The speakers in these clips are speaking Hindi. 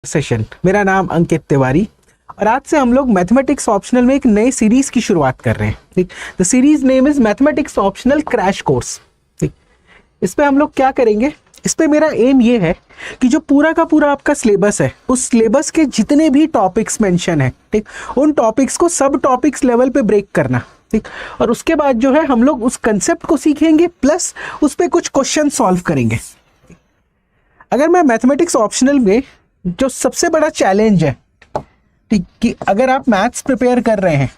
सेशन। मेरा नाम अंकित तिवारी और आज से हम लोग मैथमेटिक्स ऑप्शनल में एक नई सीरीज की शुरुआत कर रहे हैं। ठीक, the series name is mathematics optional crash course. ठीक, इस पे हम लोग क्या करेंगे, इस पे मेरा एम ये है कि जो पूरा का पूरा आपका सिलेबस है, उस सिलेबस के जितने भी टॉपिक्स मेंशन है, ठीक, उन टॉपिक्स को सब टॉपिक्स लेवल पे ब्रेक करना। ठीक, और उसके बाद जो है हम लोग उस कंसेप्ट को सीखेंगे प्लस उस पे कुछ क्वेश्चन सॉल्व करेंगे। अगर मैं मैथमेटिक्स ऑप्शनल में जो सबसे बड़ा चैलेंज है, ठीक, कि अगर आप मैथ्स प्रिपेयर कर रहे हैं,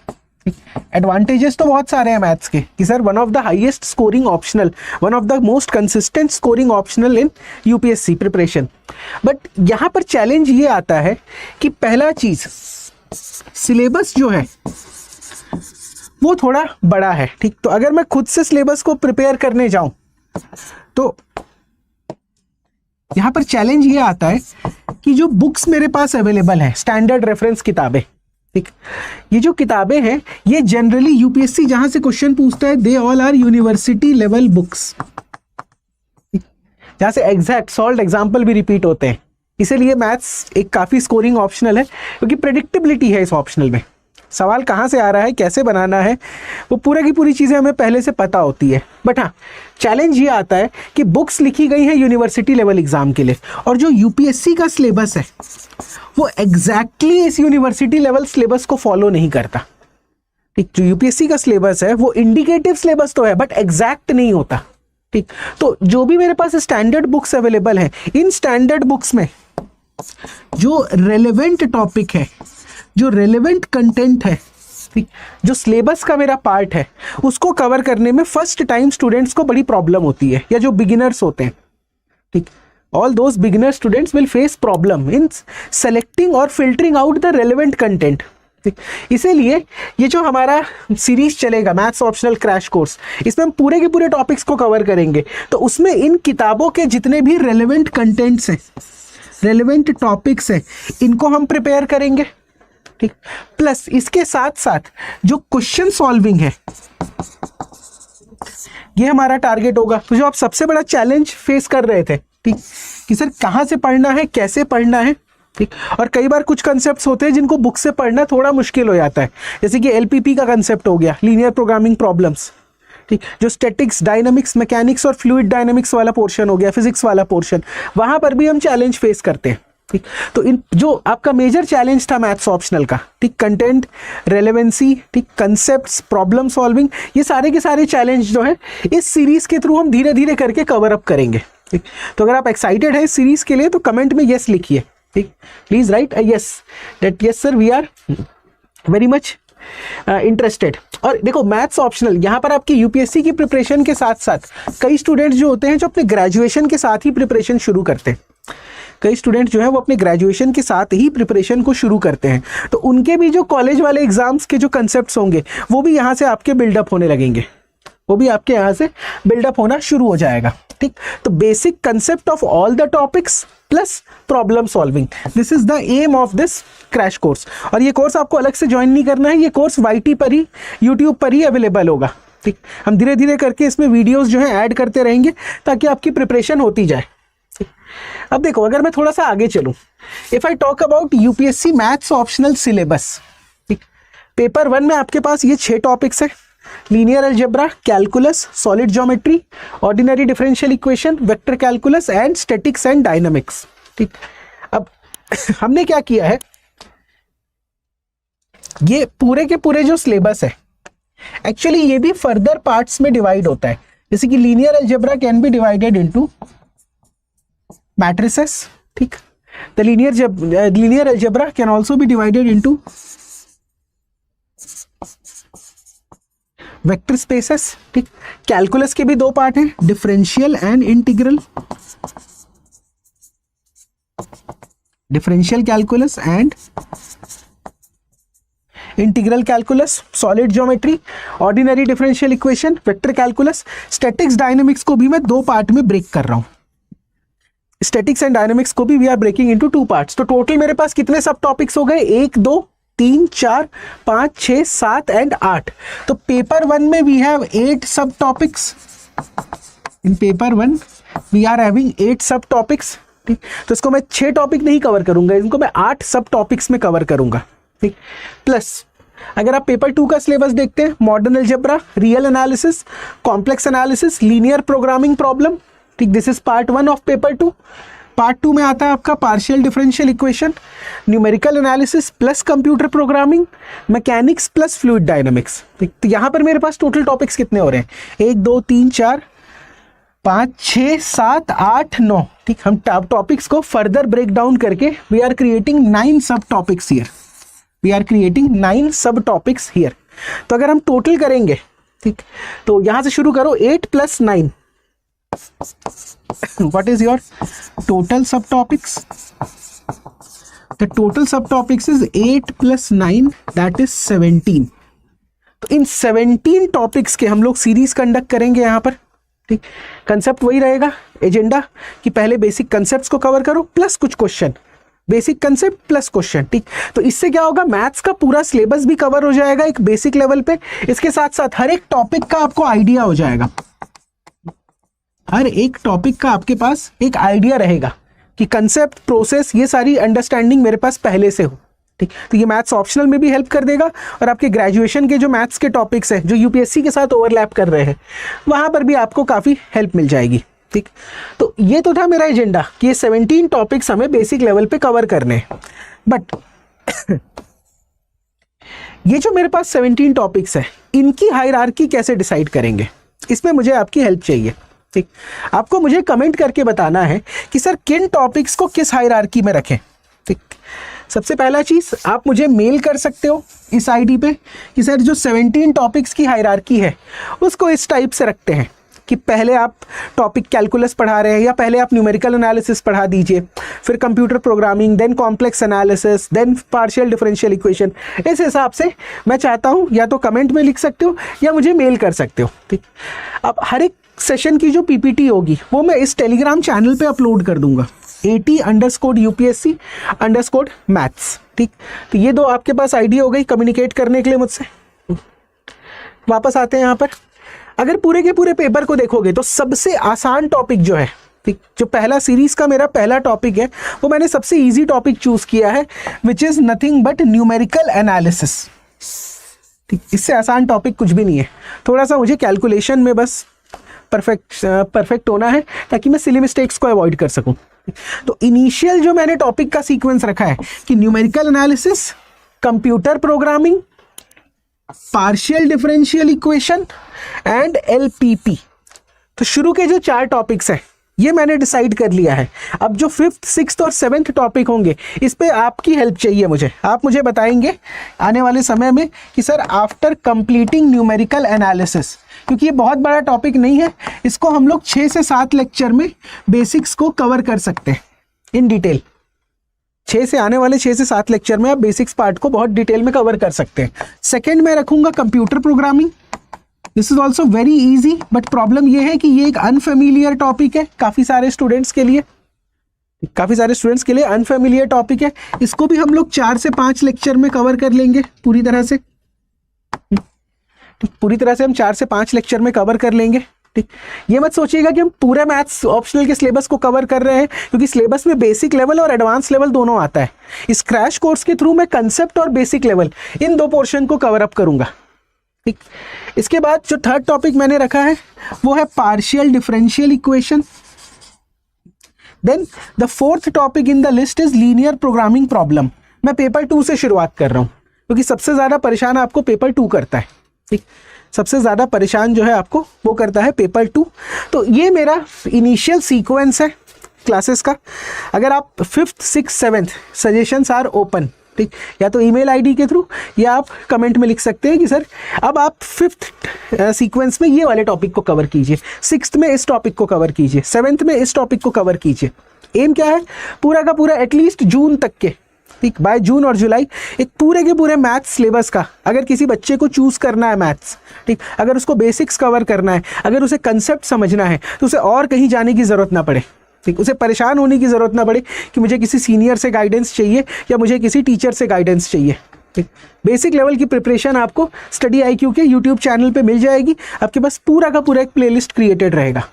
एडवांटेजेस तो बहुत सारे हैं मैथ्स के कि sir one of the highest scoring optional, one of the most consistent scoring optional in UPSC preparation. But यहाँ पर चैलेंज ये आता है कि पहला चीज सिलेबस जो है वो थोड़ा बड़ा है। ठीक, तो अगर मैं खुद से सिलेबस को प्रिपेयर करने जाऊं तो यहां पर चैलेंज ये आता है कि जो बुक्स मेरे पास अवेलेबल है, स्टैंडर्ड रेफरेंस किताबें, ठीक, ये जो किताबें हैं ये जनरली यूपीएससी जहां से क्वेश्चन पूछता है they all are university level books, जहां से एग्जैक्ट सॉल्व एग्जाम्पल भी रिपीट होते हैं। इसीलिए मैथ्स एक काफी स्कोरिंग ऑप्शनल है क्योंकि प्रेडिक्टेबिलिटी है इस ऑप्शनल में। सवाल कहाँ से आ रहा है, कैसे बनाना है, वो पूरा की पूरी चीज़ें हमें पहले से पता होती है। बट हाँ, चैलेंज ये आता है कि बुक्स लिखी गई हैं यूनिवर्सिटी लेवल एग्जाम के लिए और जो यूपीएससी का सिलेबस है वो एग्जैक्टली इस यूनिवर्सिटी लेवल सिलेबस को फॉलो नहीं करता। ठीक, जो यूपीएससी का सिलेबस है वो इंडिकेटिव सिलेबस तो है बट एग्जैक्ट नहीं होता। ठीक, तो जो भी मेरे पास स्टैंडर्ड बुक्स अवेलेबल हैं, इन स्टैंडर्ड बुक्स में जो रेलेवेंट टॉपिक है, जो रेलेवेंट कंटेंट है, ठीक, जो सिलेबस का मेरा पार्ट है, उसको कवर करने में फर्स्ट टाइम स्टूडेंट्स को बड़ी प्रॉब्लम होती है, या जो बिगिनर्स होते हैं, ठीक, all those beginner students will face problem in selecting और filtering out the relevant content. इसीलिए ये जो हमारा सीरीज चलेगा मैथ्स ऑप्शनल क्रैश कोर्स, इसमें हम पूरे के पूरे टॉपिक्स को कवर करेंगे। तो उसमें इन किताबों के जितने भी रेलेवेंट कंटेंट्स हैं, रेलेवेंट टॉपिक्स हैं, इनको हम प्रिपेयर करेंगे। ठीक, प्लस इसके साथ साथ जो क्वेश्चन सॉल्विंग है ये हमारा टारगेट होगा। तो जो आप सबसे बड़ा चैलेंज फेस कर रहे थे, ठीक, कि सर कहां से पढ़ना है, कैसे पढ़ना है, ठीक, और कई बार कुछ कंसेप्ट्स होते हैं जिनको बुक से पढ़ना थोड़ा मुश्किल हो जाता है, जैसे कि एलपीपी का कंसेप्ट हो गया, लीनियर प्रोग्रामिंग प्रॉब्लम्स, ठीक, जो स्टैटिक्स, डायनामिक्स, मैकेनिक्स और फ्लूइड डायनामिक्स वाला पोर्शन हो गया, फिजिक्स वाला पोर्शन, वहां पर भी हम चैलेंज फेस करते हैं। ठीक, तो इन जो आपका मेजर चैलेंज था मैथ्स ऑप्शनल का, ठीक, कंटेंट, रेलेवेंसी, ठीक, कंसेप्ट्स, प्रॉब्लम सॉल्विंग, ये सारे के सारे चैलेंज जो है इस सीरीज के थ्रू हम धीरे धीरे करके कवर अप करेंगे। ठीक, तो अगर आप एक्साइटेड हैं इस सीरीज के लिए तो कमेंट में यस लिखिए। ठीक, please write yes, that yes sir we are very much interested. और देखो मैथ्स ऑप्शनल यहाँ पर आपकी यूपीएससी की प्रिपरेशन के साथ साथ कई स्टूडेंट्स जो होते हैं जो अपने ग्रेजुएशन के साथ ही प्रिपरेशन शुरू करते हैं, कई स्टूडेंट जो है वो अपने ग्रेजुएशन के साथ ही प्रिपरेशन को शुरू करते हैं, तो उनके भी जो कॉलेज वाले एग्जाम्स के जो कंसेप्ट्स होंगे वो भी यहाँ से आपके बिल्डअप होने लगेंगे, वो भी आपके यहाँ से बिल्डअप होना शुरू हो जाएगा। ठीक, तो basic concept of all the topics plus problem solving, this is the aim of this crash course. और ये कोर्स आपको अलग से ज्वाइन नहीं करना है, ये कोर्स वाईटी पर ही, यूट्यूब पर ही अवेलेबल होगा। ठीक, हम धीरे धीरे करके इसमें वीडियोस जो है ऐड करते रहेंगे ताकि आपकी प्रिपरेशन होती जाए। अब देखो अगर मैं थोड़ा सा आगे चलूं, if I talk about UPSC maths optional syllabus, ठीक, पेपर 1 में आपके पास ये 6 टॉपिक्स है, linear algebra, calculus, solid geometry, ordinary differential equation, vector calculus and statics and dynamics. ठीक, अब हमने क्या किया है, ये पूरे के पूरे जो सिलेबस है एक्चुअली ये भी फर्दर पार्ट्स में डिवाइड होता है, जैसे कि linear algebra can be divided into matrices, ठीक, the linear algebra can also be divided into vector spaces, ठीक, कैलकुलस के भी 2 पार्ट हैं, differential and integral, differential calculus and integral calculus, solid geometry, ordinary differential equation, vector calculus, statics, dynamics को भी मैं 2 पार्ट में ब्रेक कर रहा हूं। स्टैटिक्स एंड डायनामिक्स को भी we are breaking into 2 parts. तो टोटल मेरे पास कितने सब टॉपिक्स हो गए, 1 2 3 4 5 6 7 एंड 8। तो पेपर 1 में we have 8 sub topics, in paper 1 we are having 8 sub topics. ठीक, तो इसको मैं 6 टॉपिक नहीं कवर करूंगा, इनको मैं 8 सब टॉपिक्स में कवर करूंगा। ठीक, प्लस अगर आप पेपर 2 का सिलेबस देखते हैं, modern algebra, real analysis, complex analysis, linear programming problem. ठीक, this is part 1 of paper 2। Part 2 में आता है आपका partial differential equation, numerical analysis plus computer programming, mechanics plus fluid dynamics. ठीक, तो यहाँ पर मेरे पास टोटल टॉपिक्स कितने हो रहे हैं? 1 2 3 4 5 6 7 8 9। ठीक, हम टॉपिक्स को फर्दर ब्रेक डाउन करके we are creating 9 sub topics here. We are creating 9 sub topics here. तो अगर हम टोटल करेंगे, ठीक, तो यहां से शुरू करो, 8 + 9, what is your total subtopics? The total subtopics is 8 + 9, that is 17. तो इन 17 टॉपिक्स के हम लोग सीरीज कंडक्ट करेंगे यहाँ पर। ठीक, कंसेप्ट वही रहेगा, एजेंडा कि पहले बेसिक कंसेप्ट्स को कवर करो प्लस कुछ question, basic concept plus question. ठीक, तो इससे क्या होगा, मैथ्स का पूरा सिलेबस भी कवर हो जाएगा एक बेसिक लेवल पे। इसके साथ साथ हर एक टॉपिक का आपको आइडिया हो जाएगा, हर एक टॉपिक का आपके पास एक आइडिया रहेगा कि कंसेप्ट, प्रोसेस, ये सारी अंडरस्टैंडिंग मेरे पास पहले से हो। ठीक, तो ये मैथ्स ऑप्शनल में भी हेल्प कर देगा और आपके ग्रेजुएशन के जो मैथ्स के टॉपिक्स हैं जो यूपीएससी के साथ ओवरलैप कर रहे हैं, वहां पर भी आपको काफ़ी हेल्प मिल जाएगी। ठीक, तो ये तो था मेरा एजेंडा कि ये 17 टॉपिक्स हमें बेसिक लेवल पे कवर करने हैं। बट ये जो मेरे पास 17 टॉपिक्स है, इनकी हायरार्की कैसे डिसाइड करेंगे, इसमें मुझे आपकी हेल्प चाहिए। ठीक, आपको मुझे कमेंट करके बताना है कि सर किन टॉपिक्स को किस हायरार्की में रखें। ठीक, सबसे पहला चीज़ आप मुझे मेल कर सकते हो इस आईडी पे कि सर जो 17 टॉपिक्स की हायरार्की है उसको इस टाइप से रखते हैं कि पहले आप टॉपिक कैलकुलस पढ़ा रहे हैं या पहले आप न्यूमेरिकल एनालिसिस पढ़ा दीजिए, फिर computer programming, then complex analysis, then partial differential equation. इस हिसाब से मैं चाहता हूँ, या तो कमेंट में लिख सकते हो या मुझे मेल कर सकते हो। ठीक, अब हर एक सेशन की जो पीपीटी होगी वो मैं इस टेलीग्राम चैनल पे अपलोड कर दूंगा, AT_UPSC_maths। ठीक, तो ये दो आपके पास आईडी हो गई कम्युनिकेट करने के लिए मुझसे। वापस आते हैं यहाँ पर, अगर पूरे के पूरे पेपर को देखोगे तो सबसे आसान टॉपिक जो है, ठीक, जो पहला सीरीज का मेरा पहला टॉपिक है, वो मैंने सबसे इजी टॉपिक चूज किया है, which is nothing but numerical analysis. ठीक, इससे आसान टॉपिक कुछ भी नहीं है। थोड़ा सा मुझे कैलकुलेशन में बस परफेक्ट होना है ताकि मैं सिली मिस्टेक्स को अवॉइड कर सकूं। तो इनिशियल जो मैंने टॉपिक का सीक्वेंस रखा है कि numerical analysis, computer programming, partial differential equation and LPP. तो शुरू के जो 4 टॉपिक्स हैं ये मैंने डिसाइड कर लिया है। अब जो 5th, 6th और 7th टॉपिक होंगे, इस पे आपकी हेल्प चाहिए मुझे। आप मुझे बताएंगे आने वाले समय में कि sir after completing numerical analysis, क्योंकि ये बहुत बड़ा टॉपिक नहीं है, इसको हम लोग 6 से 7 लेक्चर में बेसिक्स को कवर कर सकते हैं इन डिटेल। 6 से 7 लेक्चर में आप बेसिक्स पार्ट को बहुत डिटेल में कवर कर सकते हैं। सेकेंड में रखूंगा computer programming. This is also very easy, but problem ये है कि ये एक अनफेमिलियर टॉपिक है काफ़ी सारे स्टूडेंट्स के लिए, अनफेमिलियर टॉपिक है। इसको भी हम लोग 4 से 5 लेक्चर में कवर कर लेंगे पूरी तरह से। पूरी तरह से हम 4 से 5 लेक्चर में कवर कर लेंगे। ठीक, ये मत सोचिएगा कि हम पूरे मैथ्स ऑप्शनल के सिलेबस को कवर कर रहे हैं, क्योंकि सिलेबस में बेसिक लेवल और एडवांस लेवल दोनों आता है। इस क्रैश कोर्स के थ्रू मैं कंसेप्ट और बेसिक लेवल इन 2 पोर्शन को कवर अप करूंगा। ठीक, इसके बाद जो 3rd टॉपिक मैंने रखा है वो है partial differential equation. Then the 4th topic in the list is linear programming problem. मैं पेपर 2 से शुरुआत कर रहा हूं क्योंकि सबसे ज्यादा परेशान आपको पेपर 2 करता है। ठीक, सबसे ज़्यादा परेशान जो है आपको वो करता है पेपर 2। तो ये मेरा इनिशियल सीक्वेंस है क्लासेस का। अगर आप 5th, 6th, 7th suggestions are open. ठीक, या तो ईमेल आईडी के थ्रू या आप कमेंट में लिख सकते हैं कि सर अब आप 5th सीक्वेंस में ये वाले टॉपिक को कवर कीजिए, 6th में इस टॉपिक को कवर कीजिए, 7th में इस टॉपिक को कवर कीजिए। एम क्या है, पूरा का पूरा एटलीस्ट जून तक के, ठीक, बाय जून और जुलाई एक पूरे के पूरे मैथ्स सिलेबस का अगर किसी बच्चे को चूज करना है मैथ्स, ठीक, अगर उसको बेसिक्स कवर करना है, अगर उसे कंसेप्ट समझना है, तो उसे और कहीं जाने की ज़रूरत ना पड़े। ठीक, उसे परेशान होने की ज़रूरत ना पड़े कि मुझे किसी सीनियर से गाइडेंस चाहिए या मुझे किसी टीचर से गाइडेंस चाहिए। ठीक, बेसिक लेवल की प्रिपरेशन आपको स्टडी IQ के यूट्यूब चैनल पे मिल जाएगी। आपके पास पूरा का पूरा एक प्लेलिस्ट क्रिएटेड रहेगा।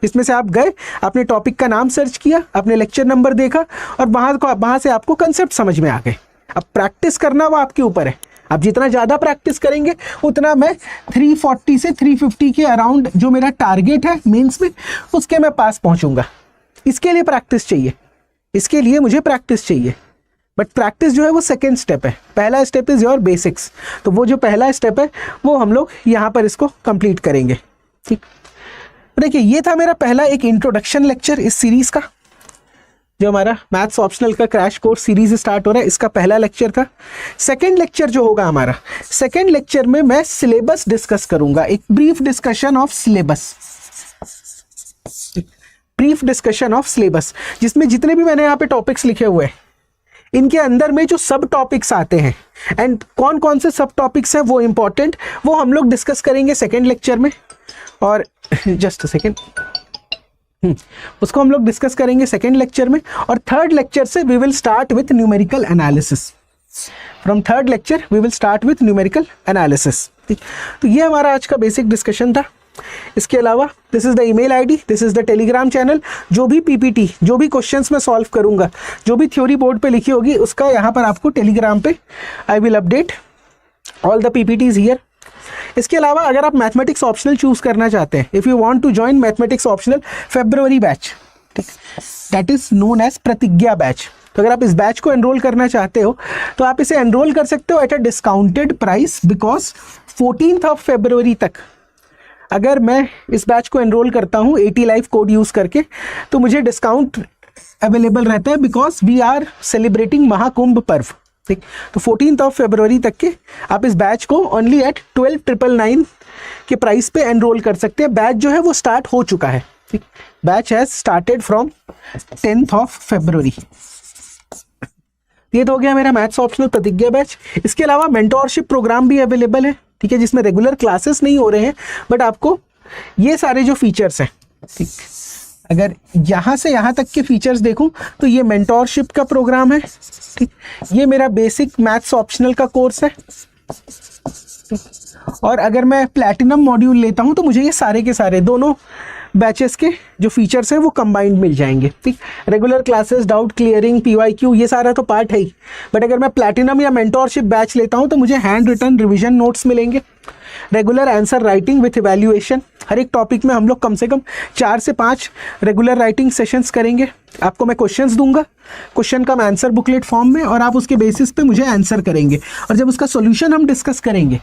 इसमें से आप गए, आपने टॉपिक का नाम सर्च किया, आपने लेक्चर नंबर देखा और वहाँ से आपको कंसेप्ट समझ में आ गए। अब प्रैक्टिस करना वो आपके ऊपर है, आप जितना ज़्यादा प्रैक्टिस करेंगे उतना मैं 340 से 350 के अराउंड जो मेरा टारगेट है मेंस में, उसके मैं पास पहुंचूंगा। इसके लिए प्रैक्टिस चाहिए, इसके लिए मुझे प्रैक्टिस चाहिए। बट प्रैक्टिस जो है वो सेकेंड स्टेप है, पहला स्टेप इज़ योर बेसिक्स। तो वो जो पहला स्टेप है वो हम लोग यहाँ पर इसको कंप्लीट करेंगे। ठीक, देखिए ये था मेरा पहला एक इंट्रोडक्शन लेक्चर इस सीरीज़ का, जो हमारा मैथ्स ऑप्शनल का क्रैश कोर्स सीरीज स्टार्ट हो रहा है, इसका पहला लेक्चर था। सेकंड लेक्चर जो होगा हमारा, सेकंड लेक्चर में मैं सिलेबस डिस्कस करूंगा, एक brief discussion of syllabus, brief discussion of syllabus, जिसमें जितने भी मैंने यहाँ पे टॉपिक्स लिखे हुए हैं इनके अंदर में जो सब टॉपिक्स आते हैं एंड कौन कौन से सब टॉपिक्स हैं वो इंपॉर्टेंट, वो हम लोग डिस्कस करेंगे सेकेंड लेक्चर में। और जस्ट सेकेंड, उसको हम लोग डिस्कस करेंगे सेकेंड लेक्चर में। और थर्ड लेक्चर से we will start with numerical analysis, from third lecture we will start with numerical analysis. तो ये हमारा आज का बेसिक डिस्कशन था। इसके अलावा this is the email ID, this is the Telegram channel. जो भी पीपीटी, जो भी क्वेश्चंस मैं सॉल्व करूंगा, जो भी थ्योरी बोर्ड पे लिखी होगी, उसका यहाँ पर आपको टेलीग्राम पे I will update all the PPTs here. इसके अलावा अगर आप मैथमेटिक्स ऑप्शनल चूज करना चाहते हैं, if you want to join mathematics optional February batch, that is known as Pratigya batch, तो अगर आप इस बैच को एनरोल करना चाहते हो तो आप इसे एनरोल कर सकते हो at a discounted price, because 14 फरवरी तक अगर मैं इस बैच को एनरोल करता हूँ 80 लाइफ कोड यूज़ करके, तो मुझे डिस्काउंट अवेलेबल रहता है, because we are celebrating Mahakumbh parv. ठीक, तो 14 फरवरी तक के आप इस बैच को ओनली एट 12,999 के प्राइस पे एनरोल कर सकते हैं। बैच जो है वो स्टार्ट हो चुका है। ठीक, बैच हैज स्टार्टेड फ्रॉम 10 फरवरी। ये तो हो गया मेरा मैथ्स ऑप्शनल प्रतिज्ञा बैच। इसके अलावा मेंटोरशिप प्रोग्राम भी अवेलेबल है, ठीक है, जिसमें रेगुलर क्लासेस नहीं हो रहे हैं, बट आपको ये सारे जो फीचर्स हैं, ठीक, अगर यहाँ से यहाँ तक के फीचर्स देखूं तो ये मेंटोरशिप का प्रोग्राम है। ठीक, ये मेरा बेसिक मैथ्स ऑप्शनल का कोर्स है। और अगर मैं प्लैटिनम मॉड्यूल लेता हूं तो मुझे ये सारे के सारे दोनों बैचेस के जो फीचर्स हैं वो कंबाइंड मिल जाएंगे। ठीक, regular classes, doubt clearing, PYQ, ये सारा तो पार्ट है ही, बट अगर मैं प्लैटिनम या मेंटोरशिप बैच लेता हूं तो मुझे हैंड रिटन रिविजन नोट्स मिलेंगे, regular answer writing with evaluation. हर एक टॉपिक में हम लोग कम से कम 4 से 5 रेगुलर राइटिंग सेशंस करेंगे। आपको मैं क्वेश्चंस दूंगा, क्वेश्चन का आंसर बुकलेट फॉर्म में, और आप उसके बेसिस पे मुझे आंसर करेंगे, और जब उसका सोल्यूशन हम डिस्कस करेंगे,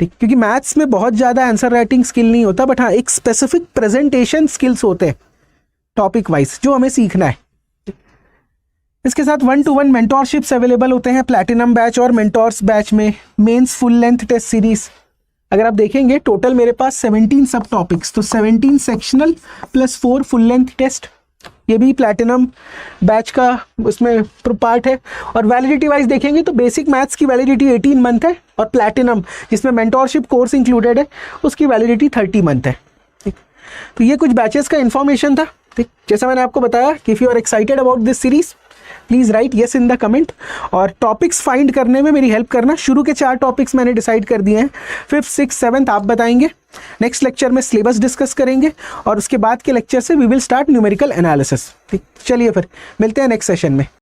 ठीक, क्योंकि मैथ्स में बहुत ज़्यादा आंसर राइटिंग स्किल नहीं होता, बट हाँ एक स्पेसिफिक प्रेजेंटेशन स्किल्स होते हैं टॉपिक वाइज जो हमें सीखना है। इसके साथ 1-to-1 मेंटोरशिप्स अवेलेबल होते हैं प्लैटिनम बैच और मेंटोर्स बैच में। Mains full length test series अगर आप देखेंगे, टोटल मेरे पास 17 सब टॉपिक्स, तो 17 sectional plus 4 full length test, ये भी प्लैटिनम बैच का उसमें पार्ट है। और वैलिडिटी वाइज देखेंगे तो बेसिक मैथ्स की वैलिडिटी 18 मंथ है, और प्लैटिनम जिसमें मेंटोरशिप कोर्स इंक्लूडेड है उसकी वैलिडिटी 30 मंथ है। ठीक, तो ये कुछ बैचेस का इन्फॉर्मेशन था। ठीक, जैसा मैंने आपको बताया कि if you are excited about this series please write yes in the comment, और टॉपिक्स फाइंड करने में मेरी हेल्प करना। शुरू के 4 टॉपिक्स मैंने डिसाइड कर दिए हैं, 5th, 6th, 7th आप बताएंगे। नेक्स्ट लेक्चर में सिलेबस डिस्कस करेंगे, और उसके बाद के लेक्चर से we will start numerical analysis. ठीक, चलिए फिर मिलते हैं नेक्स्ट सेशन में।